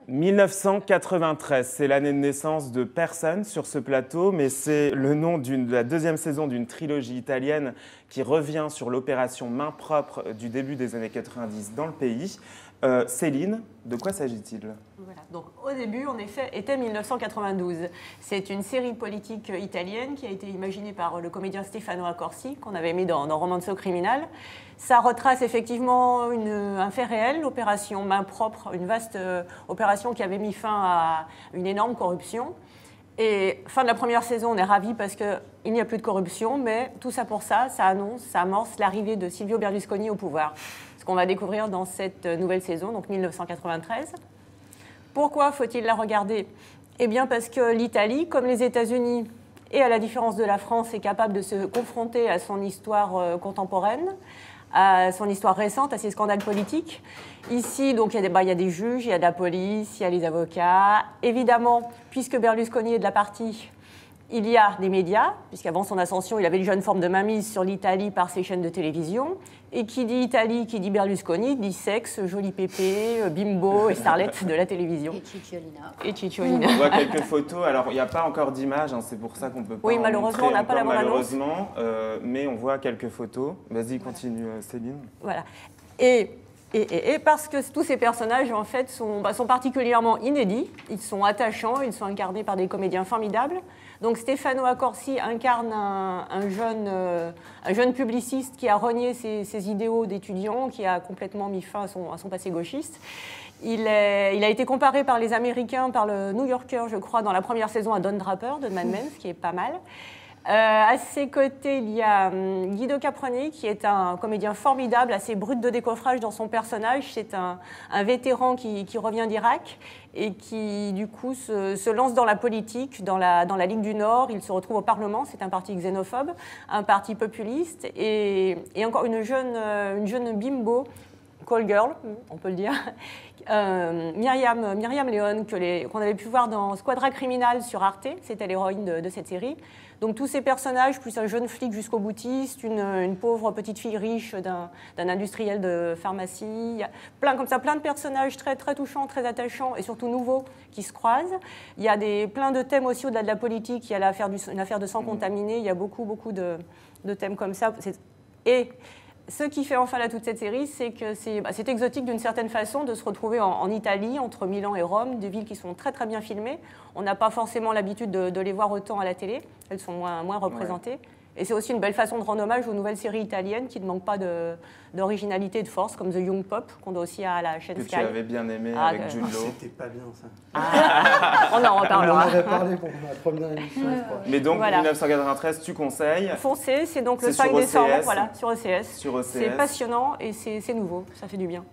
1993, c'est l'année de naissance de personne sur ce plateau, mais c'est le nom de la deuxième saison d'une trilogie italienne qui revient sur l'opération Main propre du début des années 90 dans le pays. Céline, de quoi s'agit-il? Voilà. Donc, au début, en effet, était 1992. C'est une série politique italienne qui a été imaginée par le comédien Stefano Accorsi, qu'on avait mis dans Romanzo Criminal. Ça retrace effectivement un fait réel, l'opération Main propre, une vaste opération qui avait mis fin à une énorme corruption. Et fin de la première saison, on est ravis parce qu'il n'y a plus de corruption, mais tout ça pour ça, ça amorce l'arrivée de Silvio Berlusconi au pouvoir. Ce qu'on va découvrir dans cette nouvelle saison, donc 1993. Pourquoi faut-il la regarder? Eh bien parce que l'Italie, comme les États-Unis, et à la différence de la France, est capable de se confronter à son histoire contemporaine, à son histoire récente, à ses scandales politiques. Ici, donc, il y a des juges, il y a de la police, il y a les avocats. Évidemment, puisque Berlusconi est de la partie, il y a des médias, puisqu'avant son ascension, il avait déjà une forme de mainmise sur l'Italie par ses chaînes de télévision. Et qui dit Italie, qui dit Berlusconi, dit sexe, joli pépé, bimbo et starlette de la télévision. Et Cicciolina. On voit quelques photos. Alors, il n'y a pas encore d'image, hein, c'est pour ça qu'on peut pas. Oui, malheureusement, on n'a pas la bande-annonce. Malheureusement, mais on voit quelques photos. Vas-y, continue, Céline. Voilà. Et parce que tous ces personnages, en fait, sont particulièrement inédits, ils sont attachants, ils sont incarnés par des comédiens formidables. Donc Stefano Accorsi incarne un jeune publiciste qui a renié ses idéaux d'étudiant, qui a complètement mis fin à son passé gauchiste. Il a été comparé par les Américains, par le New Yorker, je crois, dans la première saison à Don Draper de Mad Men, ce qui est pas mal. À ses côtés, il y a Guido Caproni, qui est un comédien formidable, assez brut de décoffrage dans son personnage. C'est un vétéran qui revient d'Irak et qui, du coup, se lance dans la politique, dans la Ligue du Nord. Il se retrouve au Parlement. C'est un parti xénophobe, un parti populiste et encore une jeune bimbo, call girl, on peut le dire, Myriam Leon, qu'on avait pu voir dans Squadra Criminal sur Arte. C'était l'héroïne de cette série. Donc tous ces personnages, plus un jeune flic jusqu'au boutiste, une pauvre petite fille riche d'un industriel de pharmacie, il y a plein de personnages très, très touchants, très attachants et surtout nouveaux qui se croisent. Il y a plein de thèmes aussi au-delà de la politique. Il y a une affaire de sang contaminé, il y a beaucoup de thèmes comme ça. Et ce qui fait enfin là toute cette série, c'est que c'est exotique d'une certaine façon de se retrouver en Italie, entre Milan et Rome, des villes qui sont très très bien filmées. On n'a pas forcément l'habitude de les voir autant à la télé, elles sont moins représentées. Ouais. Et c'est aussi une belle façon de rendre hommage aux nouvelles séries italiennes qui ne manquent pas d'originalité et de force, comme The Young Pop, qu'on doit aussi à la chaîne Sky. Que tu avais bien aimé avec Jude Law. C'était pas bien ça. On en reparlera. On en avait parlé pour ma première émission, je crois. Mais donc, voilà. 1993, tu conseilles. Foncez, c'est donc le 5 décembre, voilà, sur OCS. Sur OCS. C'est passionnant et c'est nouveau, ça fait du bien.